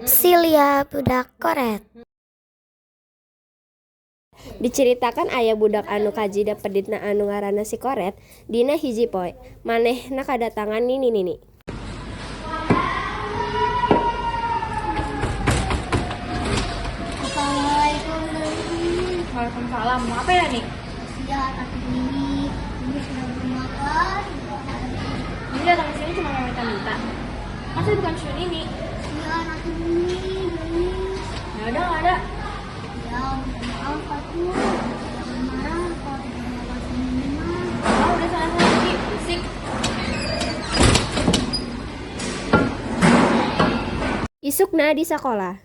Si Lia budak koret. Diceritakan aya budak anu kaji da peditna anu ngaranna si koret. Dina hiji poe manehna kadatangan nini. Assalamualaikum. Waalaikumsalam. Mau apa ya nih? Ya, tapi ini sudah bermakan. Ini datang ke sini cuma mau minta-minta. Masa bukan Shun ini? Ya, ratu ini. Nggak ada. Ya, minta maaf aku. Jangan marah kalau tidak mau kasih minuman. Oh, udah sana pergi. Berisik. Isukna di sekolah.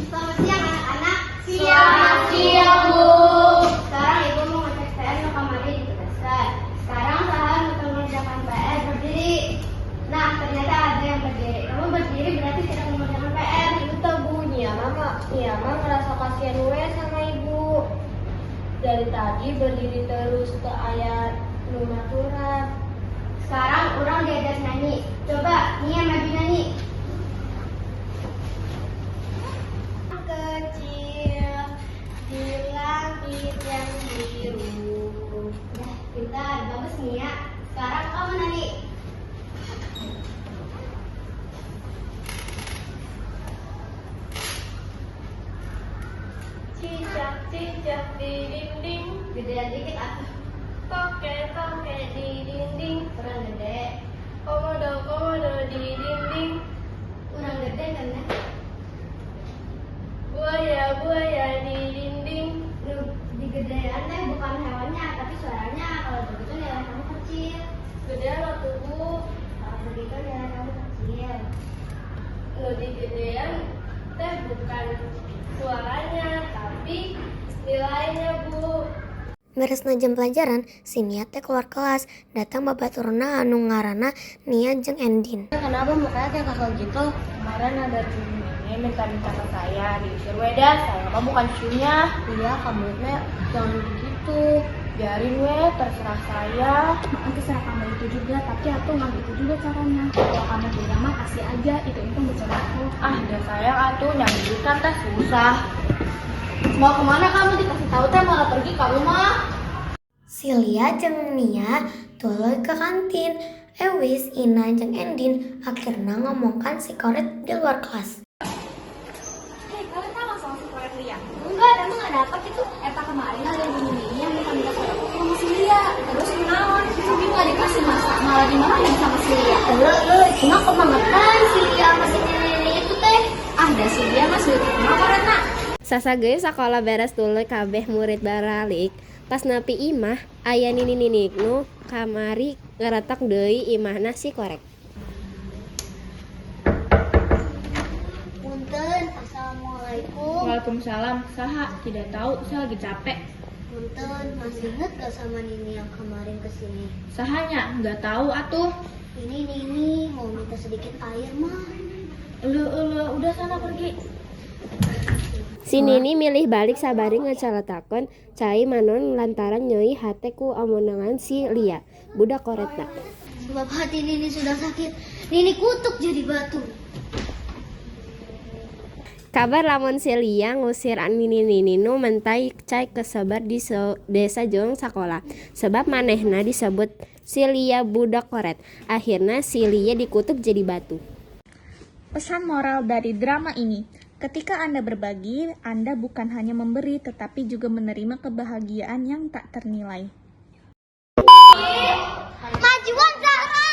Selamat siang anak-anak. Selamat siang, Bu. Sekarang Ibu mau ngecek PR ke kamar di dasar. Sekarang Sahan untuk mengerjakan PR berdiri. Nah, ternyata ada yang berdiri. Kamu berdiri berarti tidak mengerjakan PR. Itu Bu, Mama ngerasa kasihan we sama Ibu. Dari tadi berdiri terus ke ayat numaturan. Sekarang orang diajar nyanyi. Coba Nia maju nyanyi. Kecil di langit yang biru. Ya, pintar, bagus Nia. Sekarang kamu nyanyi. Cicak di dinding. Gedean dikit aku. Toke di dinding. Kurang gede. Komodo di dinding. Kurang gede kan ya? Buaya di dinding. Lu digedean deh, bukan hewannya, tapi suaranya. Kalau begitu nilai kamu kecil. Gede lo tubuh. Kalau begitu nilai kamu kecil. Lo digedean teh bukan suaranya, tapi nilainya, Bu. Beresna jam pelajaran, si Nia teh keluar kelas, datang babaturna anu ngaranna Nia jeung Endin. Kenapa mukanya kayak kakak gitu? Kemarin ada ini minta-minta ke saya, diusir weda, saya mah bukan cucunya. Iya, kamu teh jangan begitu. Biarin we, terserah saya. Makan terserah kamu itu juga, tapi aku nggak gitu juga caranya. Kalau kamu bilang mah kasih aja, itu bercanda aku. Ah, udah sayang atuh, nyambikan teh susah. Mau kemana kamu? Dikasih tahu teh malah pergi kamu mah. Si Lia jeung Nia tuluy ke kantin. Ewis, Ina jeung Endin akhirnya ngomongkan si koret di luar kelas. Hei, kalian tahu sama si proyek Lia? Enggak, emang ada apa gitu? Eta kemarin ada yang ini yang minta proyek aku sama si Lia. Terus kenalan, tapi nggak dikasih masa, malah dimarahin sama si Lia. Cuma kebangetan si Lia masih nyanyi itu teh. Ah, dah si Lia masih kenapa Rena? Sasageus sakola beres tuluy kabeh murid baralik. Pas nepi imah, aya nini nu kamari ngaratak deui imahna si korek. Punten, assalamualaikum. Waalaikumsalam. Saha, tidak tahu, saya lagi capek. Punten, masih inget gak sama Nini yang kemarin kesini? Sahanya, nggak tahu atuh. Ini Nini mau minta sedikit air mah. Udah sana pergi. Si Nini milih balik sabari ngacalatakon cai manon lantaran nyoi hate ku omongan si Lia, budak koretna. Sebab hati Nini sudah sakit, Nini kutuk jadi batu. Kabar lamun si Lia ngusir Nini nu mentai cai kesebar di desa jeung sakola. Sebab manehna disebut si Lia budak koret. Akhirna si Lia dikutuk jadi batu. Pesan moral dari drama ini, ketika Anda berbagi, Anda bukan hanya memberi, tetapi juga menerima kebahagiaan yang tak ternilai. Majuan Zahra!